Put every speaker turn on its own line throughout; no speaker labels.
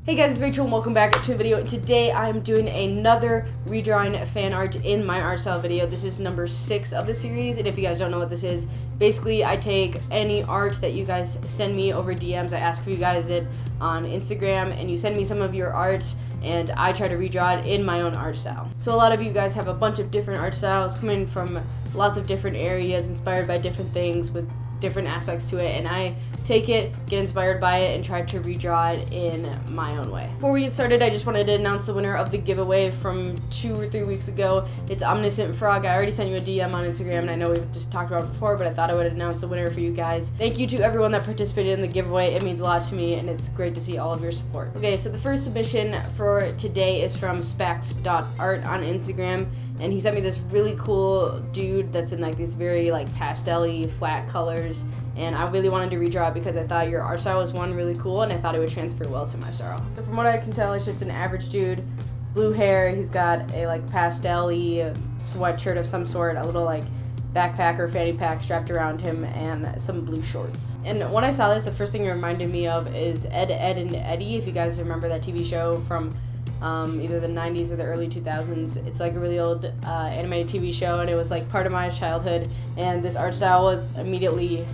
Hey guys, it's Rachel and welcome back to a video. Today I'm doing another redrawing fan art in my art style video. This is number 6 of the series, and if you guys don't know what this is, basically I take any art that you guys send me over DMs. I ask for you guys it on Instagram, and you send me some of your art, and I try to redraw it in my own art style. So a lot of you guys have a bunch of different art styles coming from lots of different areas, inspired by different things with different aspects to it, and I take it, get inspired by it, and try to redraw it in my own way. Before we get started, I just wanted to announce the winner of the giveaway from 2 or 3 weeks ago. It's Omniscient Frog. I already sent you a DM on Instagram, and I know we've just talked about it before, but I thought I would announce the winner for you guys. Thank you to everyone that participated in the giveaway. It means a lot to me, and it's great to see all of your support. Okay, so the first submission for today is from spax.art on Instagram, and he sent me this really cool dude that's in like these very like pastel-y flat colors, and I really wanted to redraw it because I thought your art style was really cool, and I thought it would transfer well to my style. So from what I can tell, it's just an average dude, blue hair. He's got a like pastel-y sweatshirt of some sort, a little like backpack or fanny pack strapped around him, and some blue shorts. And when I saw this, the first thing it reminded me of is Ed, Edd and Eddy, if you guys remember that TV show from either the 90s or the early 2000s. It's like a really old animated TV show, and it was like part of my childhood, and this art style was immediately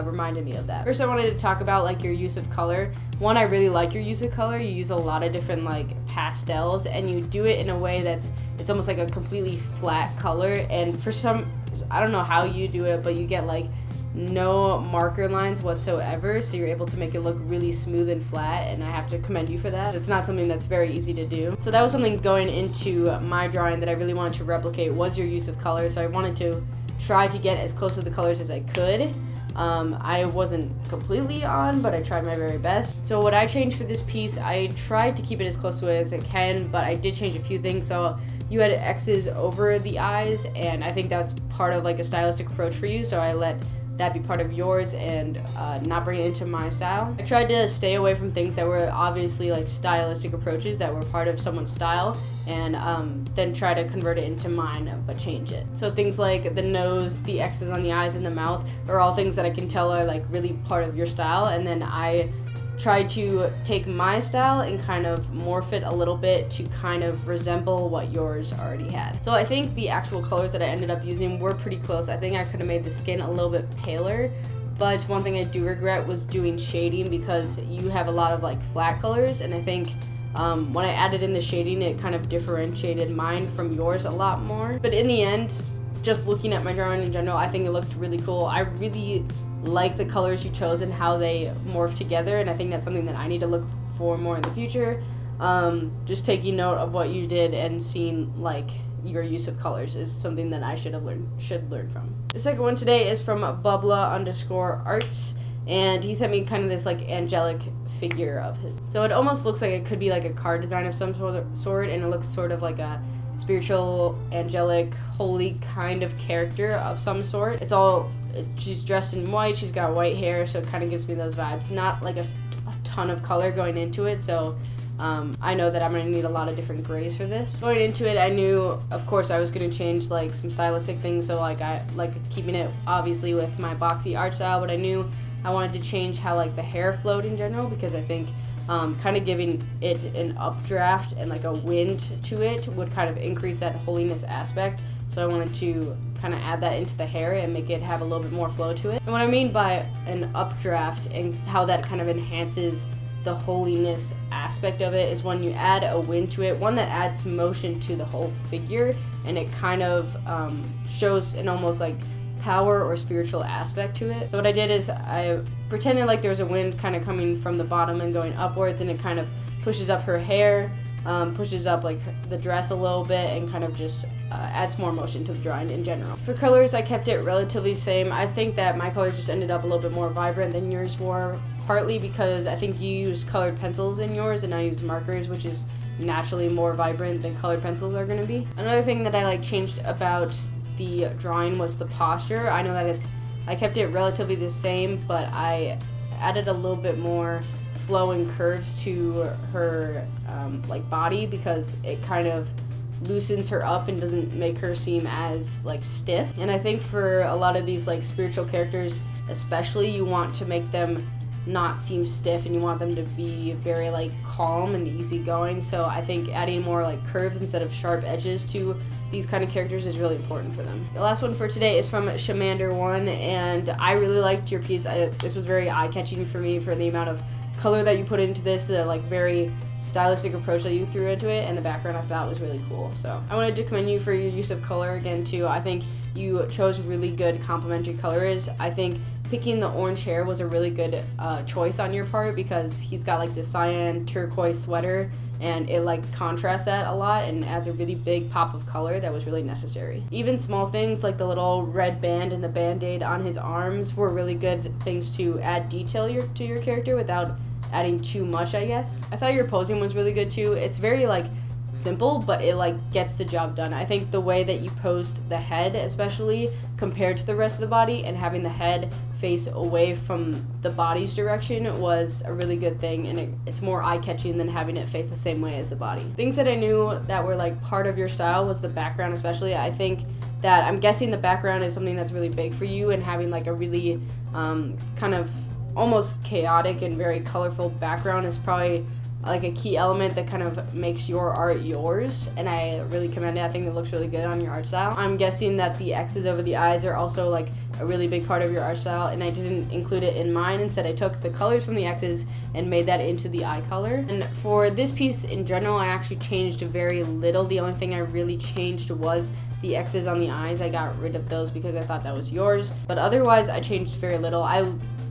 reminded me of that. First, I wanted to talk about like your use of color. One, I really like your use of color. You use a lot of different like pastels, and you do it in a way it's almost like a completely flat color, and for some, I don't know how you do it, but you get like no marker lines whatsoever, so you're able to make it look really smooth and flat, and I have to commend you for that. It's not something that's very easy to do. So that was something going into my drawing that I really wanted to replicate, was your use of color. So I wanted to try to get as close to the colors as I could. I wasn't completely on, but I tried my very best. So what I changed for this piece, I tried to keep it as close to it as I can, but I did change a few things. So you had X's over the eyes, and I think that's part of like a stylistic approach for you, so I let that be part of yours and not bring it into my style. I tried to stay away from things that were obviously like stylistic approaches that were part of someone's style, and then try to convert it into mine but change it. So things like the nose, the X's on the eyes, and the mouth are all things that I can tell are like really part of your style, and then I tried to take my style and kind of morph it a little bit to kind of resemble what yours already had. So I think the actual colors that I ended up using were pretty close. I think I could have made the skin a little bit paler, but one thing I do regret was doing shading, because you have a lot of like flat colors, and I think when I added in the shading, it kind of differentiated mine from yours a lot more. But in the end, just looking at my drawing in general, I think it looked really cool. I really like the colors you chose and how they morph together, and I think that's something that I need to look for more in the future. Just taking note of what you did and seeing like your use of colors is something that I should learn from. The second one today is from Bubla_arts, and he sent me kind of this like angelic figure of his. So it almost looks like it could be like a card design of some sort, and it looks sort of like a spiritual, angelic, holy kind of character of some sort. She's dressed in white, she's got white hair, so it kind of gives me those vibes. Not like a ton of color going into it, so I know that I'm going to need a lot of different grays for this. Going into it, I knew, of course, I was going to change like some stylistic things, so like I like keeping it obviously with my boxy art style, but I knew I wanted to change how like the hair flowed in general, because I think kind of giving it an updraft and like a wind to it would kind of increase that holiness aspect. So I wanted to kind of add that into the hair and make it have a little bit more flow to it. And what I mean by an updraft and how that kind of enhances the holiness aspect of it is when you add a wind to it, one that adds motion to the whole figure, and it kind of shows an almost like power or spiritual aspect to it. So what I did is I pretended like there was a wind kind of coming from the bottom and going upwards, and it kind of pushes up her hair, pushes up like the dress a little bit, and kind of just adds more motion to the drawing in general. For colors, I kept it relatively same. I think that my colors just ended up a little bit more vibrant than yours were, partly because I think you used colored pencils in yours and I used markers, which is naturally more vibrant than colored pencils are going to be. Another thing that I like changed about the drawing was the posture. I know that I kept it relatively the same, but I added a little bit more flow and curves to her like body, because it kind of loosens her up and doesn't make her seem as like stiff. And I think for a lot of these like spiritual characters especially, you want to make them not seem stiff, and you want them to be very like calm and easygoing. So I think adding more like curves instead of sharp edges to these kind of characters is really important for them. The last one for today is from Shamander1, and I really liked your piece. This was very eye-catching for me for the amount of color that you put into this, the like very stylistic approach that you threw into it, and the background I thought was really cool. So I wanted to commend you for your use of color again too. I think you chose really good complementary colors. I think picking the orange hair was a really good choice on your part, because he's got like this cyan turquoise sweater, and it like contrasts that a lot and adds a really big pop of color that was really necessary. Even small things like the little red band and the band-aid on his arms were really good things to add detail to your character without adding too much, I guess. I thought your posing was really good too. It's very like simple, but it like gets the job done. I think the way that you posed the head, especially compared to the rest of the body, and having the head face away from the body's direction was a really good thing, and it's more eye-catching than having it face the same way as the body. Things that I knew that were like part of your style was the background, especially. I think that, I'm guessing the background is something that's really big for you, and having like a really kind of almost chaotic and very colorful background is probably like a key element that kind of makes your art yours, and I really commend it. I think it looks really good on your art style. I'm guessing that the X's over the eyes are also like a really big part of your art style, and I didn't include it in mine. Instead, I took the colors from the X's and made that into the eye color. And for this piece in general, I actually changed very little. The only thing I really changed was the X's on the eyes. I got rid of those because I thought that was yours, but otherwise I changed very little. I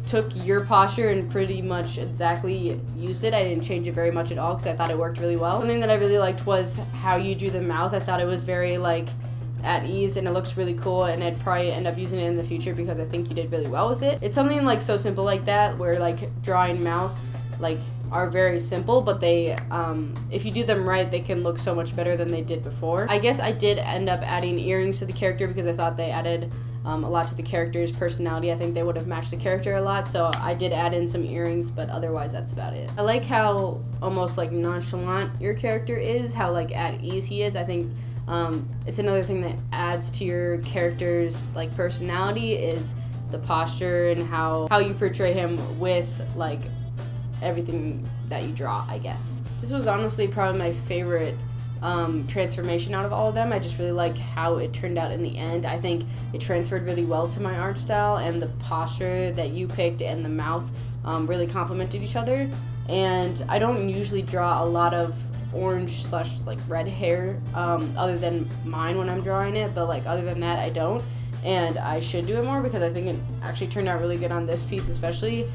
took your posture and pretty much exactly used it. I didn't change it very much at all because I thought it worked really well. Something that I really liked was how you drew the mouth. I thought it was very like at ease, and it looks really cool, and I'd probably end up using it in the future because I think you did really well with it. It's something like so simple like that, where like drawing mouths like are very simple, but they if you do them right, they can look so much better than they did before. I guess I did end up adding earrings to the character because I thought they added a lot to the character's personality. I think they would have matched the character a lot, so I did add in some earrings, but otherwise that's about it. I like how almost like nonchalant your character is, how like at ease he is. I think it's another thing that adds to your character's like personality is the posture and how you portray him with like everything that you draw, I guess. This was honestly probably my favorite transformation out of all of them. I just really like how it turned out in the end. I think it transferred really well to my art style, and the posture that you picked and the mouth really complemented each other. And I don't usually draw a lot of orange slash like red hair other than mine when I'm drawing it, but like other than that I don't, and I should do it more because I think it actually turned out really good on this piece, especially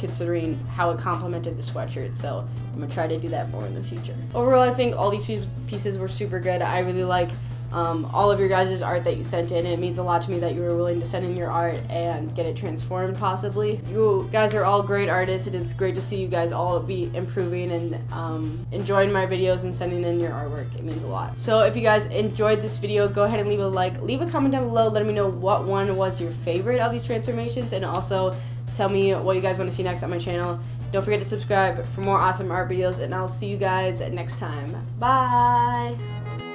considering how it complemented the sweatshirt. So I'm gonna try to do that more in the future. Overall, I think all these pieces were super good. I really like all of your guys' art that you sent in. It means a lot to me that you were willing to send in your art and get it transformed possibly. You guys are all great artists, and it's great to see you guys all be improving and enjoying my videos and sending in your artwork. It means a lot. So if you guys enjoyed this video, go ahead and leave a like, leave a comment down below, let me know what one was your favorite of these transformations, and also tell me what you guys want to see next on my channel. Don't forget to subscribe for more awesome art videos, and I'll see you guys next time. Bye!